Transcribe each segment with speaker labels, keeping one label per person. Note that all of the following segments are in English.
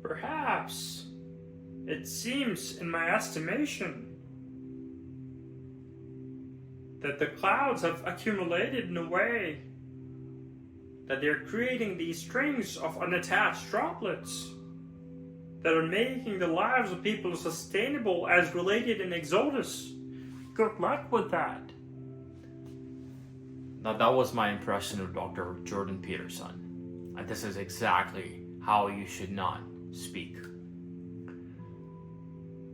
Speaker 1: Perhaps it seems, in my estimation, that the clouds have accumulated in a way that they're creating these strings of unattached droplets that are making the lives of people sustainable as related in Exodus. Good luck with that.
Speaker 2: Now that was my impression of Dr. Jordan Peterson. And this is exactly how you should not speak.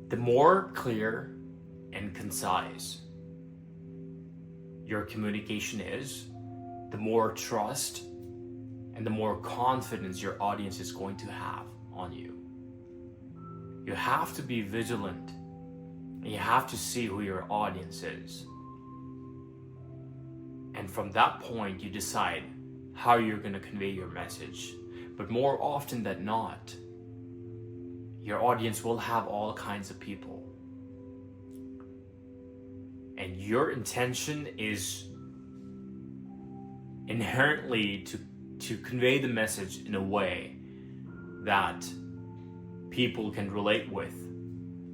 Speaker 2: The more clear and concise your communication is, the more trust and the more confidence your audience is going to have on you. You have to be vigilant, and you have to see who your audience is. And from that point, you decide how you're going to convey your message. But more often than not, your audience will have all kinds of people. And your intention is inherently to convey the message in a way that people can relate with,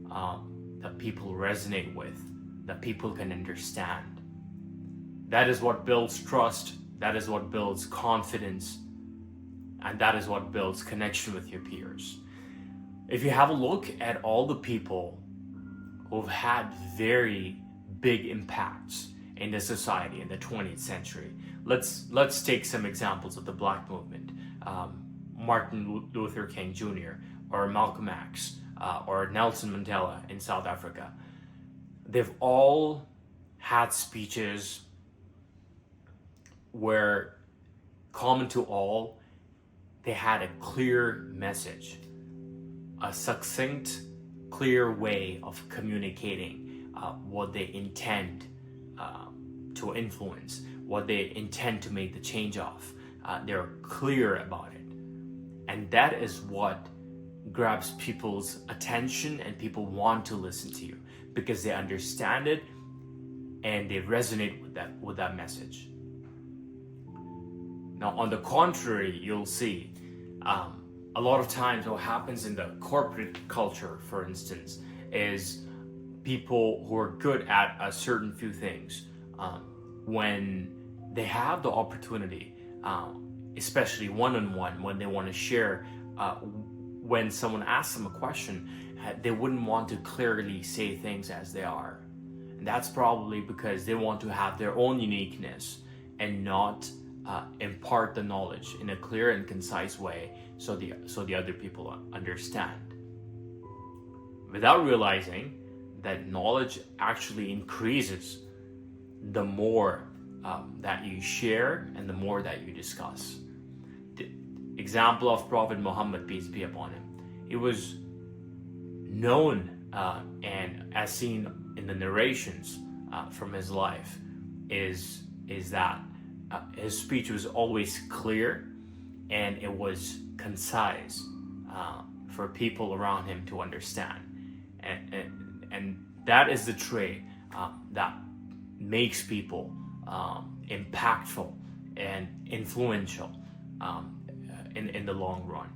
Speaker 2: that people resonate with, that people can understand. That is what builds trust, that is what builds confidence, and that is what builds connection with your peers. If you have a look at all the people who've had very big impacts in the society in the 20th century, let's take some examples of the Black movement. Martin Luther King Jr. or Malcolm X or Nelson Mandela in South Africa. They've all had speeches where, common to all, they had a clear message, a succinct, clear way of communicating what they intend to influence, what they intend to make the change of. They're clear about it. And that is what grabs people's attention, and people want to listen to you because they understand it and they resonate with that message. Now, on the contrary, you'll see a lot of times what happens in the corporate culture, for instance, is people who are good at a certain few things, when they have the opportunity, especially one-on-one, when they want to share, when someone asks them a question, they wouldn't want to clearly say things as they are. And that's probably because they want to have their own uniqueness and not impart the knowledge in a clear and concise way so the other people understand, without realizing that knowledge actually increases the more that you share and the more that you discuss. The example of Prophet Muhammad, peace be upon him, he was known and as seen in the narrations from his life is that his speech was always clear and it was concise for people around him to understand, and that is the trait that makes people impactful and influential in the long run.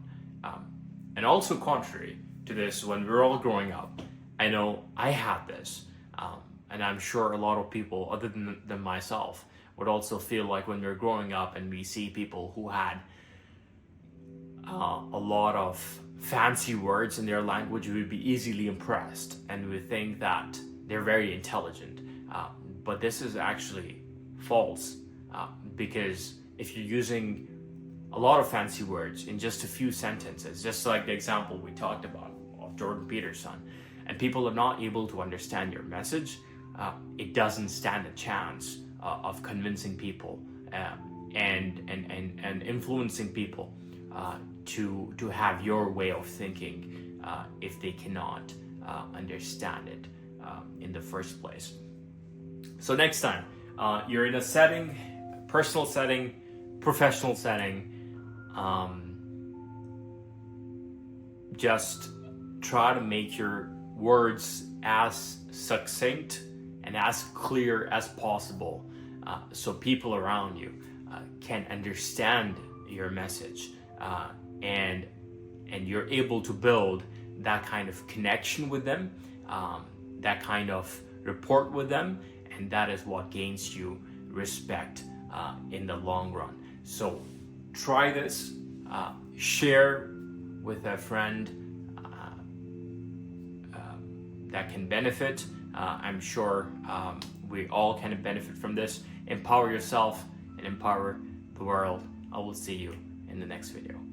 Speaker 2: And also, contrary to this, when we were all growing up, I know I had this, and I'm sure a lot of people other than myself would also feel like when we're growing up and we see people who had a lot of fancy words in their language, we would be easily impressed and we think that they're very intelligent. But this is actually false, because if you're using a lot of fancy words in just a few sentences, just like the example we talked about of Jordan Peterson, and people are not able to understand your message, it doesn't stand a chance of convincing people and influencing people to have your way of thinking if they cannot understand it in the first place. So next time you're in a setting, personal setting, professional setting, just try to make your words as succinct and as clear as possible, so people around you can understand your message and and you're able to build that kind of connection with them, that kind of rapport with them, and that is what gains you respect in the long run. So try this, share with a friend that can benefit. I'm sure we all can benefit from this. Empower yourself and empower the world. I will see you in the next video.